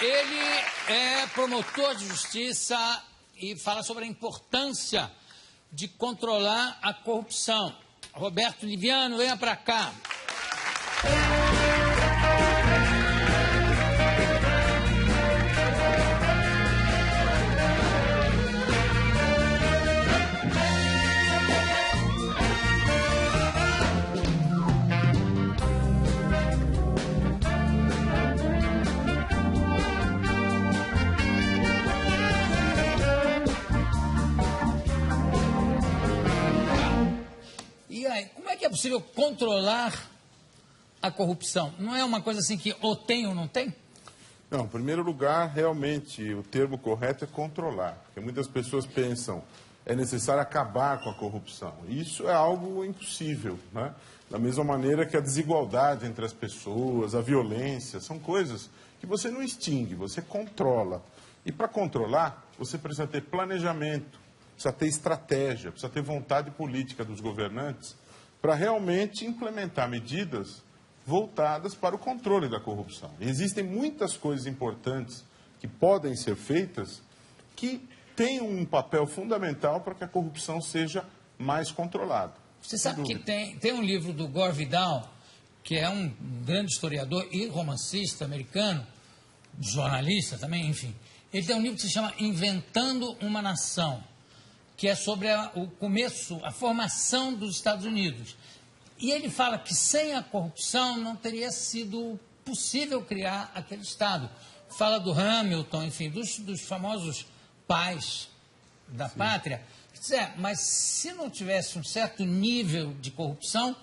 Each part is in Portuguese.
Ele é promotor de justiça e fala sobre a importância de controlar a corrupção. Roberto Liviano, venha para cá. E aí, como é que é possível controlar a corrupção? Não é uma coisa assim que ou tem ou não tem? Não, em primeiro lugar, realmente, o termo correto é controlar. Porque muitas pessoas pensam, é necessário acabar com a corrupção. Isso é algo impossível, né? Da mesma maneira que a desigualdade entre as pessoas, a violência, são coisas que você não extingue, você controla. E para controlar, você precisa ter planejamento, precisa ter estratégia, precisa ter vontade política dos governantes para realmente implementar medidas voltadas para o controle da corrupção. E existem muitas coisas importantes que podem ser feitas que têm um papel fundamental para que a corrupção seja mais controlada. Você sabe que tem um livro do Gore Vidal, que é um grande historiador e romancista americano, jornalista também, enfim. Ele tem um livro que se chama Inventando uma Nação, que é sobre o começo, a formação dos Estados Unidos. E ele fala que sem a corrupção não teria sido possível criar aquele Estado. Fala do Hamilton, enfim, dos famosos pais da pátria. Mas se não tivesse um certo nível de corrupção,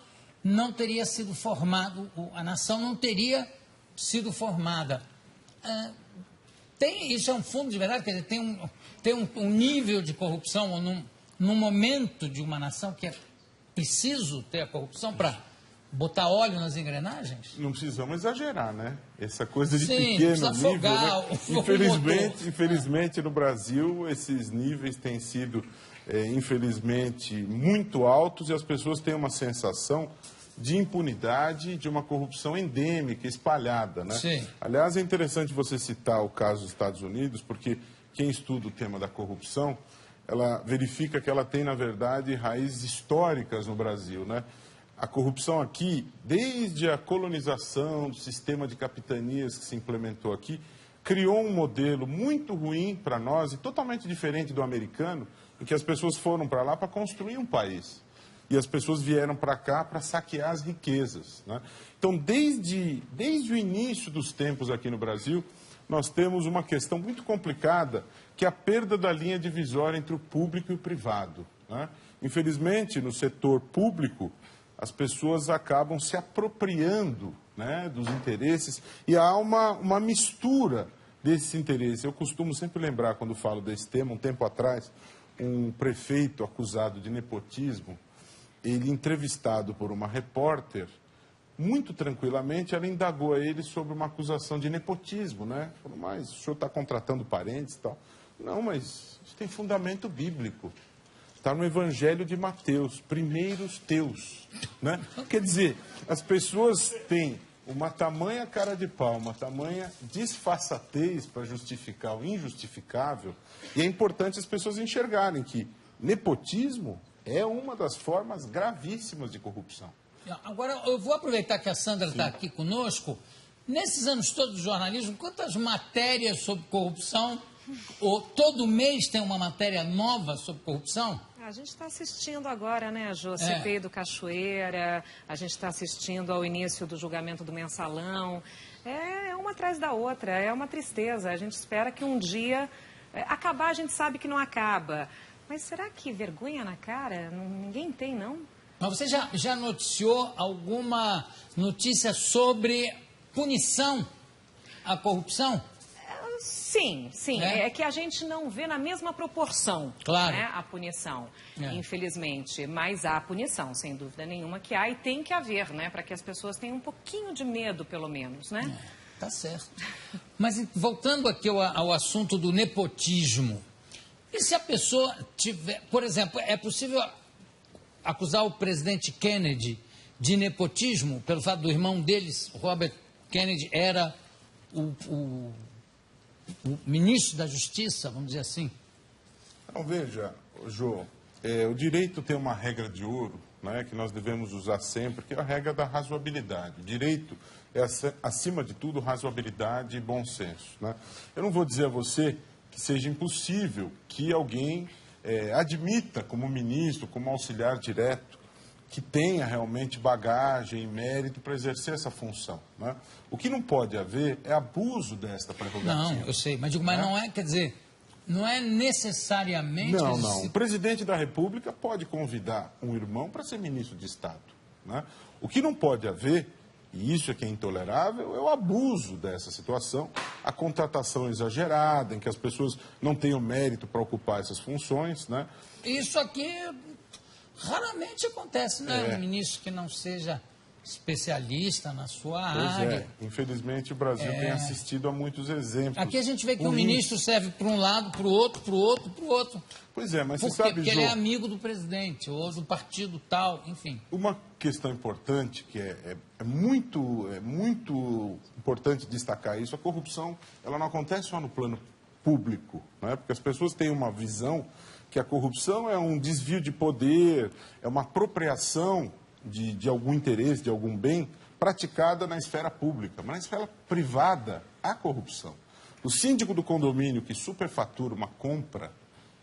não teria sido formado, a nação não teria sido formada. Isso é um fundo de verdade, quer dizer, tem um nível de corrupção, ou num momento de uma nação que é preciso ter a corrupção para botar óleo nas engrenagens? Não precisamos exagerar, né? Essa coisa de Sim, pequeno nível, né? Infelizmente, no Brasil, esses níveis têm sido, infelizmente, muito altos e as pessoas têm uma sensação de impunidade, de uma corrupção endêmica, espalhada, né? Sim. Aliás, é interessante você citar o caso dos Estados Unidos, porque quem estuda o tema da corrupção, ela verifica que ela tem, na verdade, raízes históricas no Brasil, né? A corrupção aqui, desde a colonização do sistema de capitanias que se implementou aqui, criou um modelo muito ruim para nós e totalmente diferente do americano, em que as pessoas foram para lá para construir um país. E as pessoas vieram para cá para saquear as riquezas, né? Então, desde o início dos tempos aqui no Brasil, nós temos uma questão muito complicada, que é a perda da linha divisória entre o público e o privado, né? Infelizmente, no setor público, as pessoas acabam se apropriando, né, dos interesses e há uma mistura desses interesses. Eu costumo sempre lembrar, quando falo desse tema, um tempo atrás, um prefeito acusado de nepotismo, ele entrevistado por uma repórter, muito tranquilamente, ela indagou a ele sobre uma acusação de nepotismo, né? Falou, mas o senhor está contratando parentes e tal? Não, mas isso tem fundamento bíblico. Está no Evangelho de Mateus, primeiros teus, né? Quer dizer, as pessoas têm uma tamanha cara de pau, uma tamanha disfarçatez para justificar o injustificável, e é importante as pessoas enxergarem que nepotismo é uma das formas gravíssimas de corrupção. Agora, eu vou aproveitar que a Sandra está aqui conosco. Nesses anos todos de jornalismo, quantas matérias sobre corrupção, ou todo mês tem uma matéria nova sobre corrupção? A gente está assistindo agora, né, Jô, CPI do Cachoeira, a gente está assistindo ao início do julgamento do Mensalão. É uma atrás da outra, é uma tristeza. A gente espera que um dia... acabar, a gente sabe que não acaba. Mas será que vergonha na cara? Ninguém tem, não? Mas você já noticiou alguma notícia sobre punição à corrupção? Sim. É que a gente não vê na mesma proporção, claro, né, a punição, infelizmente. Mas há punição, sem dúvida nenhuma que há e tem que haver, né? Para que as pessoas tenham um pouquinho de medo, pelo menos, né? Tá certo. Mas voltando aqui ao assunto do nepotismo, e se a pessoa tiver, por exemplo, é possível acusar o presidente Kennedy de nepotismo pelo fato do irmão deles, Robert Kennedy, era o o ministro da Justiça, vamos dizer assim? Então, veja, Jô, o direito tem uma regra de ouro, né, que nós devemos usar sempre, que é a regra da razoabilidade. O direito é, acima de tudo, razoabilidade e bom senso. Né? Eu não vou dizer a você que seja impossível que alguém admita como ministro, como auxiliar direto, que tenha realmente bagagem e mérito para exercer essa função. Né? O que não pode haver é abuso desta prerrogativa. Não, eu sei, mas digo, mas não é, quer dizer, não é necessariamente... Não, não. O presidente da República pode convidar um irmão para ser ministro de Estado. Né? O que não pode haver, e isso é que é intolerável, é o abuso dessa situação, a contratação exagerada, em que as pessoas não tenham mérito para ocupar essas funções. Né? Isso aqui raramente acontece, né? Um ministro que não seja especialista na sua área. Infelizmente o Brasil tem assistido a muitos exemplos. Aqui a gente vê que o ministro serve para um lado, para o outro, para o outro, para o outro. Pois é, mas Por você sabe, Porque ele é amigo do presidente, ou do partido tal, enfim. Uma questão importante, que é muito importante destacar isso, a corrupção ela não acontece só no plano público, né? Porque as pessoas têm uma visão que a corrupção é um desvio de poder, é uma apropriação de algum interesse, de algum bem, praticada na esfera pública. Mas na esfera privada, há corrupção. O síndico do condomínio que superfatura uma compra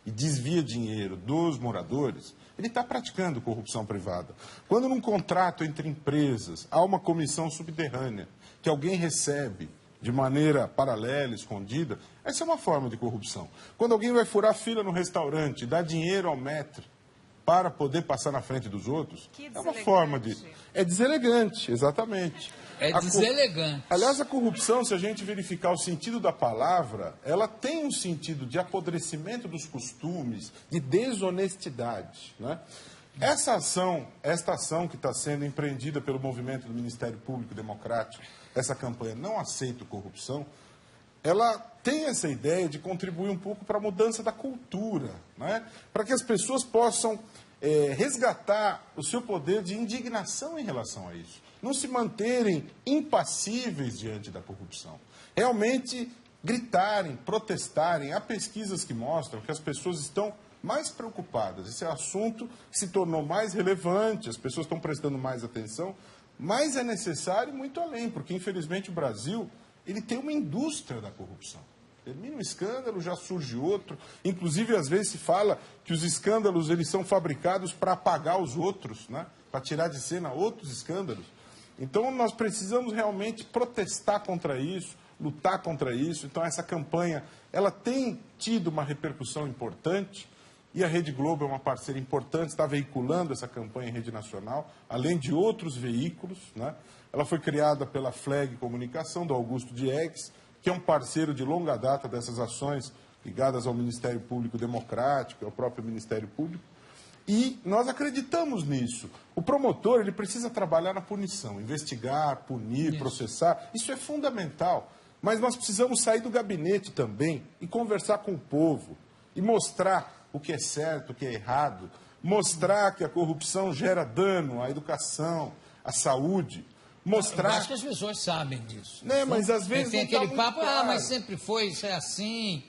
e desvia dinheiro dos moradores, ele está praticando corrupção privada. Quando num contrato entre empresas há uma comissão subterrânea que alguém recebe de maneira paralela, escondida, essa é uma forma de corrupção. Quando alguém vai furar fila no restaurante, dá dinheiro ao maître para poder passar na frente dos outros, é uma forma de... É deselegante, exatamente. É deselegante. Aliás, a corrupção, se a gente verificar o sentido da palavra, ela tem um sentido de apodrecimento dos costumes, de desonestidade. Né? Esta ação que está sendo empreendida pelo movimento do Ministério Público Democrático, essa campanha Não Aceito Corrupção, ela tem essa ideia de contribuir um pouco para a mudança da cultura, né? Para que as pessoas possam resgatar o seu poder de indignação em relação a isso. Não se manterem impassíveis diante da corrupção. Realmente gritarem, protestarem. Há pesquisas que mostram que as pessoas estão mais preocupadas. Esse assunto se tornou mais relevante, as pessoas estão prestando mais atenção, mas é necessário ir muito além, porque infelizmente o Brasil ele tem uma indústria da corrupção. Termina um escândalo, já surge outro. Inclusive, às vezes se fala que os escândalos eles são fabricados para apagar os outros, né? Para tirar de cena outros escândalos. Então, nós precisamos realmente protestar contra isso, lutar contra isso. Então, essa campanha ela tem tido uma repercussão importante e a Rede Globo é uma parceira importante, está veiculando essa campanha em rede nacional, além de outros veículos, né? Ela foi criada pela FLEG Comunicação, do Augusto Diegues, que é um parceiro de longa data dessas ações ligadas ao Ministério Público Democrático, ao próprio Ministério Público. E nós acreditamos nisso. O promotor ele precisa trabalhar na punição, investigar, punir, processar. Isso é fundamental. Mas nós precisamos sair do gabinete também e conversar com o povo e mostrar o que é certo, o que é errado, mostrar que a corrupção gera dano à educação, à saúde. Mostrar... Eu acho que as pessoas sabem disso. Né, mas às vezes tem aquele papo, claro. Mas sempre foi, isso é assim,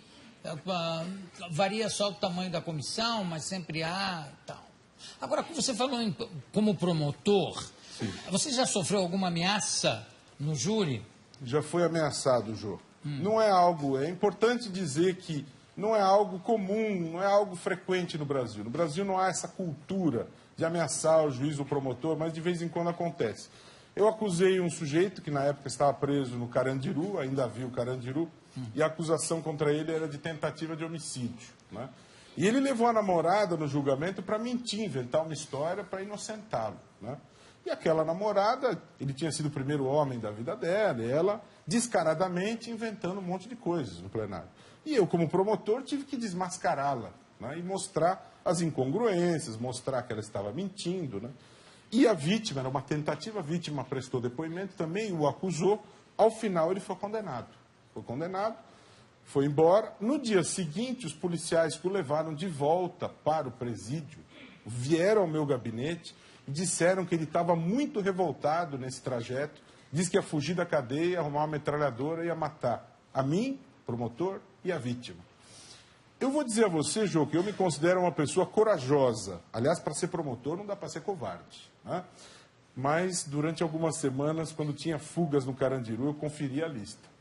varia só o tamanho da comissão, mas sempre há e tal. Agora, você falou como promotor, sim. Você já sofreu alguma ameaça no júri? Já foi ameaçado, Jô. Não é algo, é importante dizer que não é algo comum, não é algo frequente no Brasil. No Brasil não há essa cultura de ameaçar o juiz ou o promotor, mas de vez em quando acontece. Eu acusei um sujeito que na época estava preso no Carandiru, ainda havia o Carandiru, e a acusação contra ele era de tentativa de homicídio. Né? E ele levou a namorada no julgamento para mentir, inventar uma história para inocentá-lo. Né? E aquela namorada, ele tinha sido o primeiro homem da vida dela, e ela descaradamente inventando um monte de coisas no plenário. E eu, como promotor, tive que desmascará-la, né? E mostrar as incongruências, mostrar que ela estava mentindo, né? E a vítima, era uma tentativa, a vítima prestou depoimento também, o acusou. Ao final, ele foi condenado. Foi condenado, foi embora. No dia seguinte, os policiais que o levaram de volta para o presídio, vieram ao meu gabinete e disseram que ele estava muito revoltado nesse trajeto, disse que ia fugir da cadeia, arrumar uma metralhadora e ia matar a mim promotor e a vítima. Eu vou dizer a você, Jô, que eu me considero uma pessoa corajosa. Aliás, para ser promotor não dá para ser covarde, né? Mas, durante algumas semanas, quando tinha fugas no Carandiru, eu conferia a lista.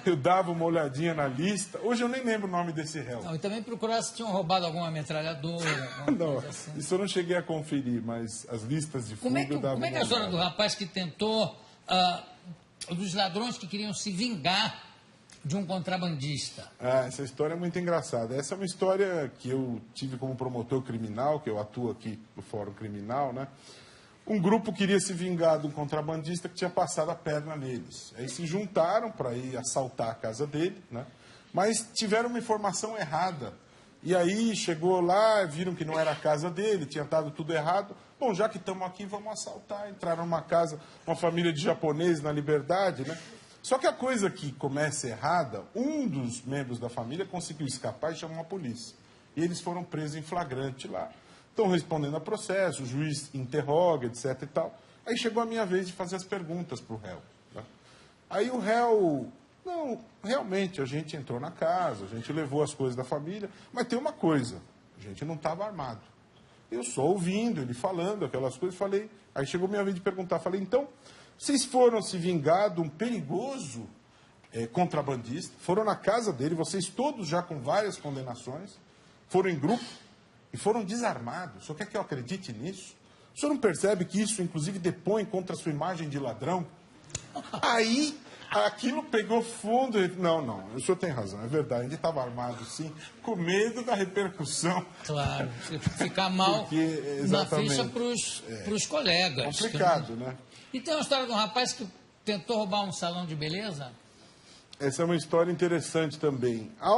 Eu dava uma olhadinha na lista. Hoje eu nem lembro o nome desse réu. Não, e também procurar se tinham roubado alguma metralhadora. Não, assim. isso eu não cheguei a conferir, mas as listas de fuga eu dava Como é que é a história do rapaz que tentou, dos ladrões que queriam se vingar de um contrabandista? Essa história é muito engraçada. Essa é uma história que eu tive como promotor criminal, que eu atuo aqui no Fórum Criminal, né? Um grupo queria se vingar de um contrabandista que tinha passado a perna neles. Aí se juntaram para ir assaltar a casa dele, né? Mas tiveram uma informação errada. E aí chegou lá, viram que não era a casa dele, tinha dado tudo errado. Bom, já que estamos aqui, vamos assaltar. Entraram numa casa, uma família de japoneses na Liberdade, né? Só que a coisa que começa errada, um dos membros da família conseguiu escapar e chamou a polícia. E eles foram presos em flagrante lá. Estão respondendo a processo, o juiz interroga, etc. e tal. Aí chegou a minha vez de fazer as perguntas para o réu. Né? Aí o réu, não, realmente, a gente entrou na casa, a gente levou as coisas da família, mas tem uma coisa, a gente não estava armado. Eu só ouvindo ele falando aquelas coisas, falei, aí chegou a minha vez de perguntar, falei, então, vocês foram se vingar de um perigoso contrabandista, foram na casa dele, vocês todos já com várias condenações, foram em grupo, e foram desarmados. O senhor quer que eu acredite nisso? O senhor não percebe que isso, inclusive, depõe contra a sua imagem de ladrão? Aí, aquilo pegou fundo. Não, o senhor tem razão, é verdade. A gente estava armado, sim, com medo da repercussão. Claro, ficar mal na ficha para os colegas. Complicado, né? E tem uma história de um rapaz que tentou roubar um salão de beleza? Essa é uma história interessante também. Há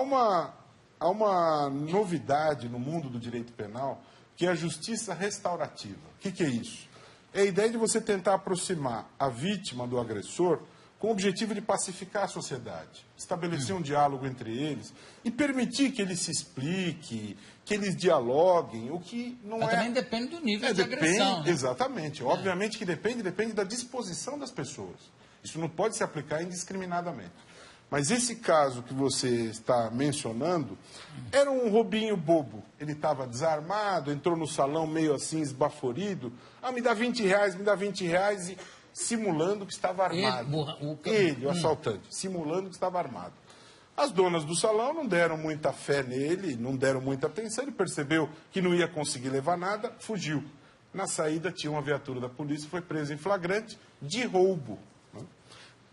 uma novidade no mundo do direito penal, que é a justiça restaurativa. O que é isso? É a ideia de você tentar aproximar a vítima do agressor com o objetivo de pacificar a sociedade, estabelecer um diálogo entre eles e permitir que ele se explique, que eles dialoguem, o que não Mas também depende do nível de agressão, né? Exatamente. Obviamente que depende da disposição das pessoas. Isso não pode se aplicar indiscriminadamente. Mas esse caso que você está mencionando era um roubinho bobo. Ele estava desarmado, entrou no salão meio assim, esbaforido. Me dá 20 reais, me dá 20 reais, e simulando que estava armado. Ele, o assaltante, simulando que estava armado. As donas do salão não deram muita fé nele, não deram muita atenção. Ele percebeu que não ia conseguir levar nada, fugiu. Na saída tinha uma viatura da polícia, foi preso em flagrante de roubo.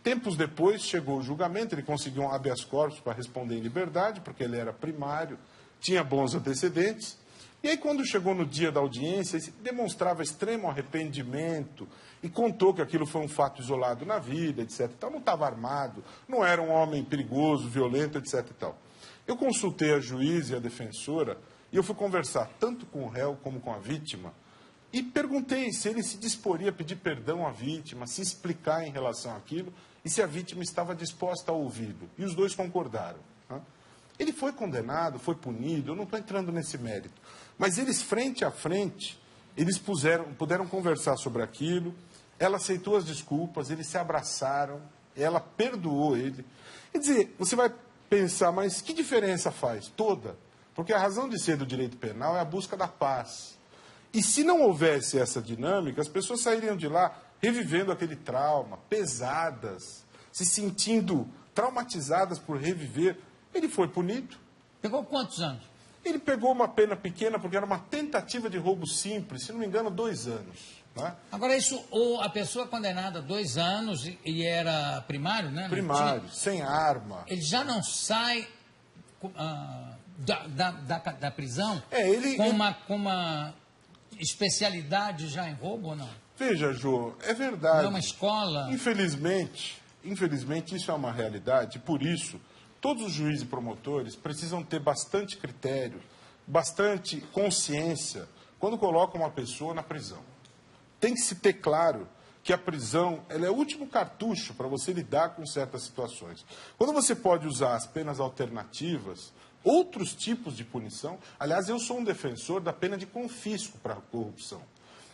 Tempos depois, chegou o julgamento, ele conseguiu um habeas corpus para responder em liberdade, porque ele era primário, tinha bons antecedentes. E aí, quando chegou no dia da audiência, ele demonstrava extremo arrependimento e contou que aquilo foi um fato isolado na vida, etc. Então, não estava armado, não era um homem perigoso, violento, etc. Eu consultei a juíza e a defensora e eu fui conversar tanto com o réu como com a vítima e perguntei se ele se disporia a pedir perdão à vítima, se explicar em relação àquilo e se a vítima estava disposta a ouvi-lo. E os dois concordaram. Né? Ele foi condenado, foi punido, eu não estou entrando nesse mérito. Mas eles, frente a frente, eles puderam conversar sobre aquilo, ela aceitou as desculpas, eles se abraçaram, ela perdoou ele. Quer dizer, você vai pensar, mas que diferença faz? Toda. Porque a razão de ser do direito penal é a busca da paz. E se não houvesse essa dinâmica, as pessoas sairiam de lá revivendo aquele trauma, pesadas, se sentindo traumatizadas por reviver. Ele foi punido. Pegou quantos anos? Ele pegou uma pena pequena porque era uma tentativa de roubo simples, se não me engano, 2 anos. Né? Agora, isso, ou a pessoa condenada a 2 anos e era primário, né? Primário, sem arma. Ele já não sai da prisão com uma especialidade já em roubo ou não? Veja, Jô, é verdade. Não é uma escola? Infelizmente, isso é uma realidade. Por isso, todos os juízes e promotores precisam ter bastante critério, bastante consciência quando colocam uma pessoa na prisão. Tem que se ter claro que a prisão ela é o último cartucho para você lidar com certas situações. Quando você pode usar as penas alternativas, outros tipos de punição. Aliás, eu sou um defensor da pena de confisco para a corrupção.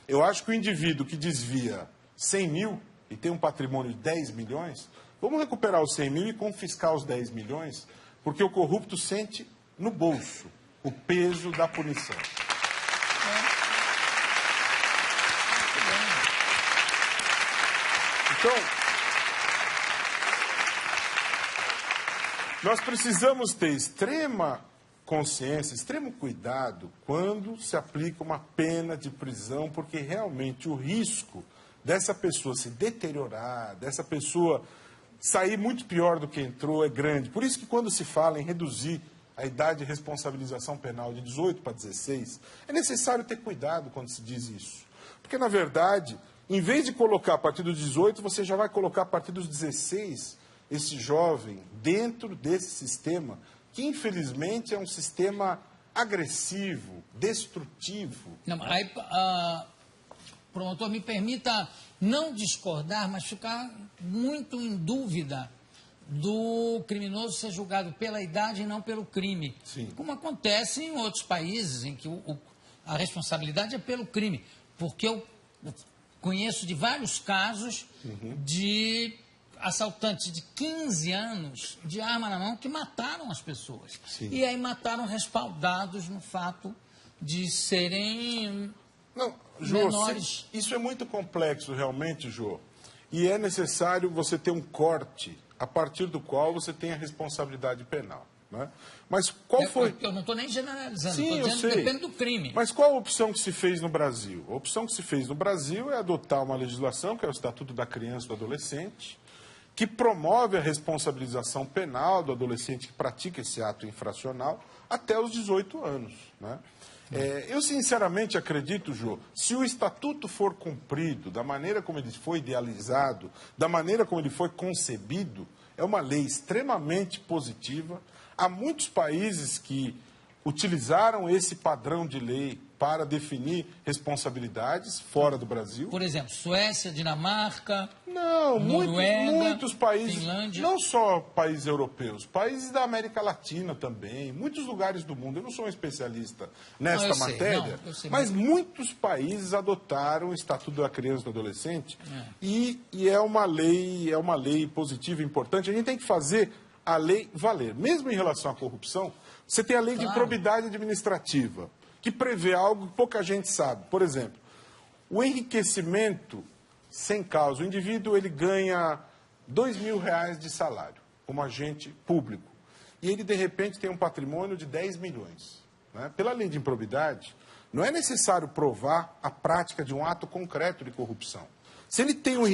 Eu acho que o indivíduo que desvia 100 mil e tem um patrimônio de 10 milhões Vamos recuperar os 100 mil e confiscar os 10 milhões, porque o corrupto sente no bolso o peso da punição. Então, nós precisamos ter extrema consciência, extremo cuidado quando se aplica uma pena de prisão, porque realmente o risco dessa pessoa se deteriorar, dessa pessoa sair muito pior do que entrou é grande. Por isso que quando se fala em reduzir a idade de responsabilização penal de 18 para 16, é necessário ter cuidado quando se diz isso. Porque, na verdade, em vez de colocar a partir dos 18, você já vai colocar a partir dos 16 esse jovem dentro desse sistema, que infelizmente é um sistema agressivo, destrutivo. Não, aí, promotor, me permita não discordar, mas ficar muito em dúvida do criminoso ser julgado pela idade e não pelo crime. Sim. Como acontece em outros países em que a responsabilidade é pelo crime. Porque eu conheço de vários casos de assaltantes de 15 anos de arma na mão que mataram as pessoas. Sim. E aí mataram respaldados no fato de serem menores. Isso é muito complexo realmente, Jô. E é necessário você ter um corte a partir do qual você tem a responsabilidade penal. Né? Mas qual foi... Eu não estou nem generalizando, Sim, estou dizendo que depende do crime. Mas qual a opção que se fez no Brasil? A opção que se fez no Brasil é adotar uma legislação, que é o Estatuto da Criança e do Adolescente, que promove a responsabilização penal do adolescente que pratica esse ato infracional até os 18 anos. Né? Eu sinceramente acredito, Jô, se o Estatuto for cumprido da maneira como ele foi idealizado, da maneira como ele foi concebido, é uma lei extremamente positiva. Há muitos países que utilizaram esse padrão de lei para definir responsabilidades fora do Brasil. Por exemplo, Suécia, Dinamarca, Não, Noruega, muitos países, Finlândia. não só países europeus, países da América Latina também, muitos lugares do mundo. Eu não sou um especialista nesta matéria, mas muitos países adotaram o Estatuto da Criança e do Adolescente e é uma lei positiva e importante. A gente tem que fazer a lei valer. Mesmo em relação à corrupção, você tem a lei de improbidade administrativa, que prevê algo que pouca gente sabe. Por exemplo, o enriquecimento sem causa. O indivíduo ele ganha R$2.000 de salário como agente público. E ele, de repente, tem um patrimônio de 10 milhões. Né? Pela lei de improbidade, não é necessário provar a prática de um ato concreto de corrupção. Se ele tem um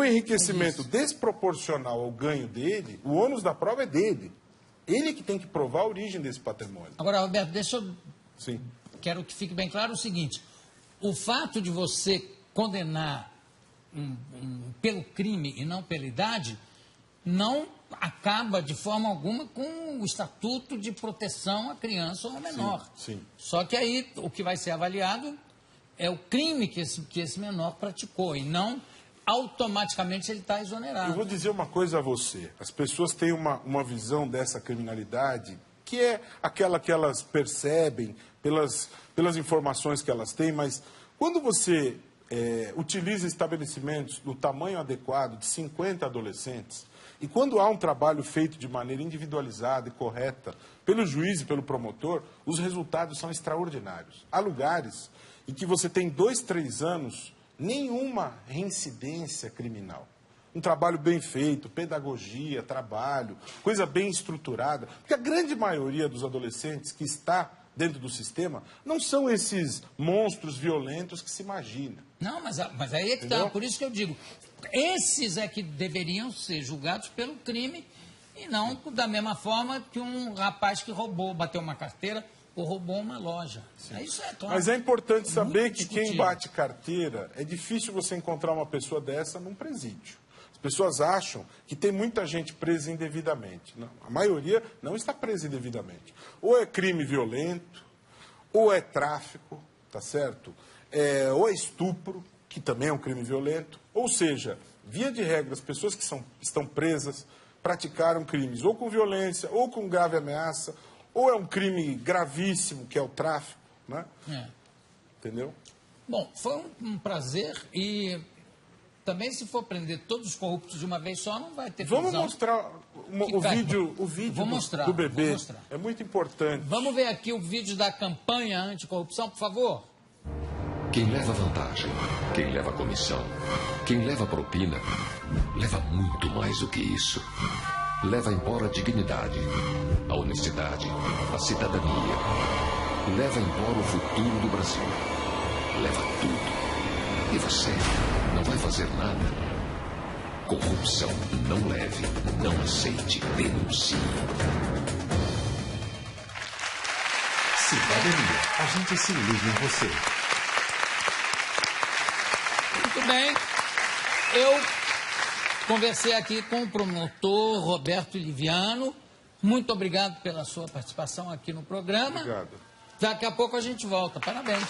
enriquecimento desproporcional ao ganho dele, o ônus da prova é dele. Ele que tem que provar a origem desse patrimônio. Agora, Roberto, deixa eu... Sim. Quero que fique bem claro o seguinte. O fato de você condenar pelo crime e não pela idade não acaba de forma alguma com o Estatuto de Proteção à Criança ou ao Menor. Sim. Só que aí o que vai ser avaliado é o crime que esse menor praticou e não automaticamente ele está exonerado. Eu vou dizer uma coisa a você. As pessoas têm uma visão dessa criminalidade que é aquela que elas percebem pelas informações que elas têm, mas quando você utiliza estabelecimentos do tamanho adequado de 50 adolescentes, e quando há um trabalho feito de maneira individualizada e correta pelo juiz e pelo promotor, os resultados são extraordinários. Há lugares em que você tem 2, 3 anos, nenhuma reincidência criminal. Um trabalho bem feito, pedagogia, trabalho, coisa bem estruturada. Porque a grande maioria dos adolescentes que está dentro do sistema não são esses monstros violentos que se imagina. Não, mas aí é que está. Por isso que eu digo, esses é que deveriam ser julgados pelo crime e não da mesma forma que um rapaz que bateu uma carteira ou roubou uma loja. Isso é claro. Mas é importante saber que quem bate carteira, é difícil você encontrar uma pessoa dessa num presídio. As pessoas acham que tem muita gente presa indevidamente. Não, a maioria não está presa indevidamente. Ou é crime violento, ou é tráfico, tá certo? Ou é estupro, que também é um crime violento. Ou seja, via de regra, as pessoas que estão presas praticaram crimes ou com violência, ou com grave ameaça, ou é um crime gravíssimo, que é o tráfico, né? Entendeu? Bom, foi um prazer e também se for prender todos os corruptos de uma vez só, não vai ter Vamos prisão. mostrar o vídeo do bebê. É muito importante. Vamos ver aqui o vídeo da campanha anticorrupção, por favor. Quem leva vantagem, quem leva comissão, quem leva propina, leva muito mais do que isso. Leva embora a dignidade, a honestidade, a cidadania. Leva embora o futuro do Brasil. Leva tudo. E você não vai fazer nada? Corrupção não leve, não aceite, denuncie. Cidadania, a gente se liga em você. Muito bem. Eu conversei aqui com o promotor Roberto Liviano. Muito obrigado pela sua participação aqui no programa. Obrigado. Daqui a pouco a gente volta. Parabéns.